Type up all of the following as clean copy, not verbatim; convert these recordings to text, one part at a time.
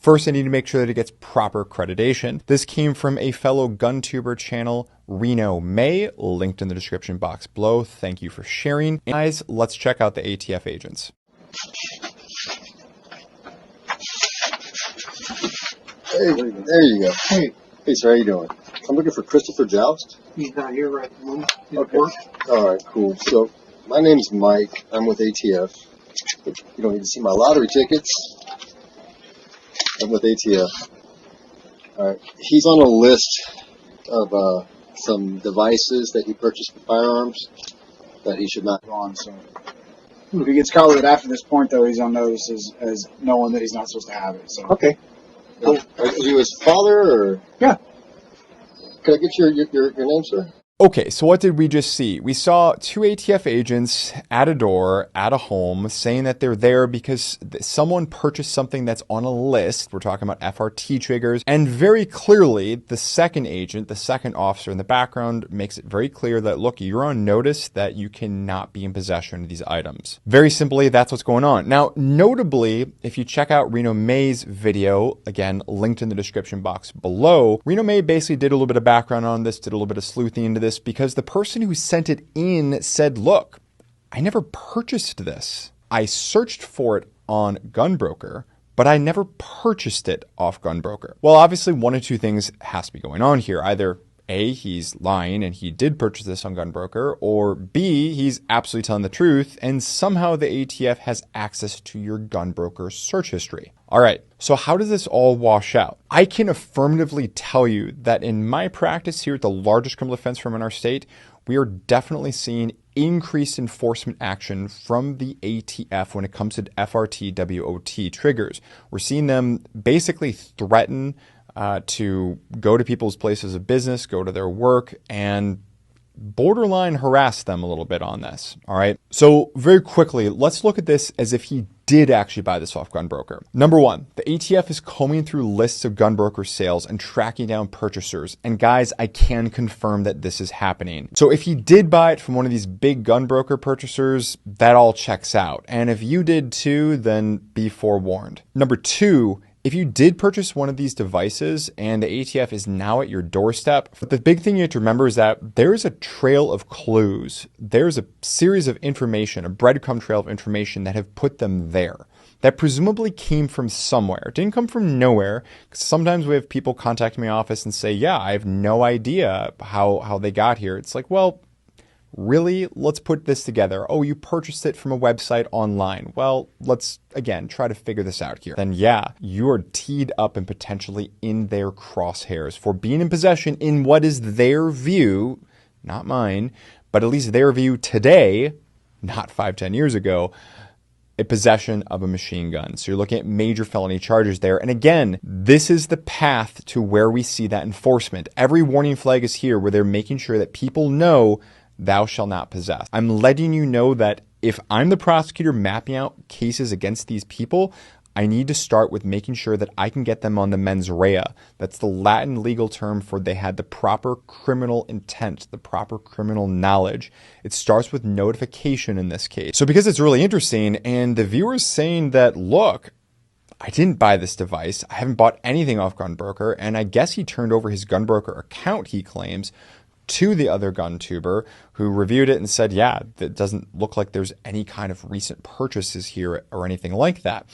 First, I need to make sure that it gets proper accreditation. This came from a fellow GunTuber channel, Reno May, linked in the description box below. Thank you for sharing. Guys, let's check out the ATF agents. Hey, there you go. Hey, sir, how you doing? I'm looking for Christopher Joust. He's not here right at the moment. Okay. All right, cool. So, my name's Mike. I'm with ATF. You don't need to see my lottery tickets. I'm with ATF. All right. He's on a list of some devices that he purchased for firearms that he should not go on. So, if he gets caught with it after this point, though, he's on notice as knowing that he's not supposed to have it. So okay. Cool. Are you his father, or? Yeah. Can I get your name, sir? Okay, so what did we just see? We saw two ATF agents at a door, at a home, saying that they're there because someone purchased something that's on a list. We're talking about FRT triggers. And very clearly, the second agent, the second officer in the background, makes it very clear that, look, you're on notice that you cannot be in possession of these items. Very simply, that's what's going on. Now, notably, if you check out Reno May's video, again, linked in the description box below, Reno May basically did a little bit of background on this, did a little bit of sleuthing into this, because the person who sent it in said, look, I never purchased this. I searched for it on Gunbroker, but I never purchased it off Gunbroker. Well, obviously one of two things has to be going on here. Either A, he's lying and he did purchase this on Gunbroker, or B, he's absolutely telling the truth and somehow the ATF has access to your Gunbroker search history. All right, so how does this all wash out? I can affirmatively tell you that in my practice here at the largest criminal defense firm in our state, we are definitely seeing increased enforcement action from the ATF when it comes to FRT, WOT triggers. We're seeing them basically threaten to go to people's places of business, go to their work, and borderline harass them a little bit on this. All right. So very quickly, let's look at this as if he did actually buy this off Gunbroker. Number one, the ATF is combing through lists of Gunbroker sales and tracking down purchasers. And guys, I can confirm that this is happening. So if he did buy it from one of these big Gunbroker purchasers, that all checks out. And if you did too, then be forewarned. Number two, if you did purchase one of these devices and the ATF is now at your doorstep, the big thing you have to remember is that there's a trail of clues. There's a series of information, a breadcrumb trail of information that have put them there. That presumably came from somewhere. It didn't come from nowhere. Because sometimes we have people contact my office and say, yeah, I have no idea how they got here. It's like, well, really? Let's put this together. Oh, you purchased it from a website online. Well, let's, again, try to figure this out here. Then yeah, you are teed up and potentially in their crosshairs for being in possession in what is their view, not mine, but at least their view today, not 5-10 years ago, a possession of a machine gun. So you're looking at major felony charges there. And again, this is the path to where we see that enforcement. Every warning flag is here where they're making sure that people know thou shalt not possess. I'm letting you know that if I'm the prosecutor mapping out cases against these people, I need to start with making sure that I can get them on the mens rea. That's the Latin legal term for they had the proper criminal intent, the proper criminal knowledge. It starts with notification in this case. So because it's really interesting and the viewer's saying that, look, I didn't buy this device. I haven't bought anything off Gunbroker. And I guess he turned over his Gunbroker account, he claims, to the other GunTuber who reviewed it and said, yeah, it doesn't look like there's any kind of recent purchases here or anything like that.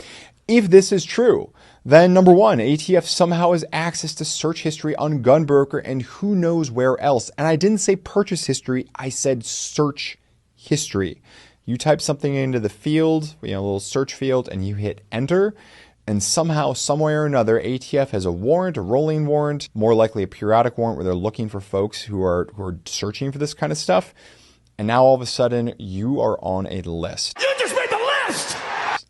If this is true, then number one, ATF somehow has access to search history on Gunbroker and who knows where else. And I didn't say purchase history, I said search history. You type something into the field, a little search field, and you hit enter. And somehow, some way or another, ATF has a warrant, a rolling warrant, more likely a periodic warrant where they're looking for folks who are searching for this kind of stuff. And now all of a sudden, you are on a list. You just made the list!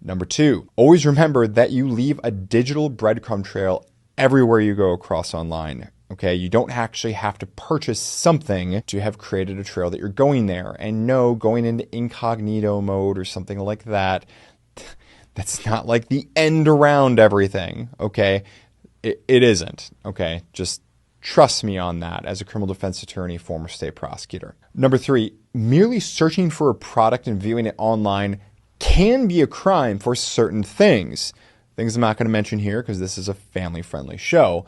Number two, always remember that you leave a digital breadcrumb trail everywhere you go across online. Okay, you don't actually have to purchase something to have created a trail that you're going there. And no, going into incognito mode or something like that, that's not like the end around everything, okay? It isn't, okay? Just trust me on that as a criminal defense attorney, former state prosecutor. Number three, merely searching for a product and viewing it online can be a crime for certain things. things I'm not going to mention here because this is a family-friendly show.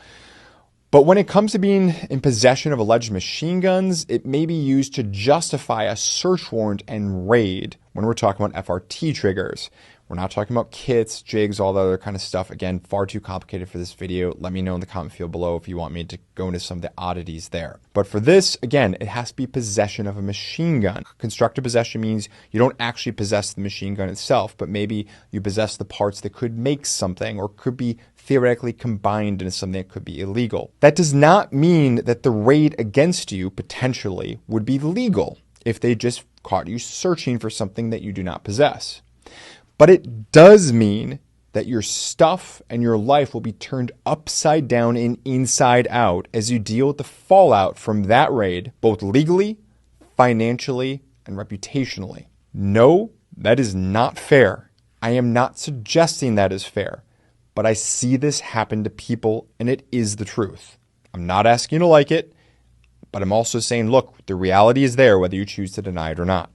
But when it comes to being in possession of alleged machine guns, it may be used to justify a search warrant and raid when we're talking about FRT triggers. We're not talking about kits, jigs, all the other kind of stuff. Again, far too complicated for this video. Let me know in the comment field below if you want me to go into some of the oddities there. But for this, again, it has to be possession of a machine gun. Constructive possession means you don't actually possess the machine gun itself, but maybe you possess the parts that could make something or could be theoretically combined into something that could be illegal. That does not mean that the raid against you potentially would be legal if they just caught you searching for something that you do not possess. But it does mean that your stuff and your life will be turned upside down and inside out as you deal with the fallout from that raid, both legally, financially, and reputationally. No, that is not fair. I am not suggesting that is fair, but I see this happen to people and it is the truth. I'm not asking you to like it, but I'm also saying, look, the reality is there whether you choose to deny it or not.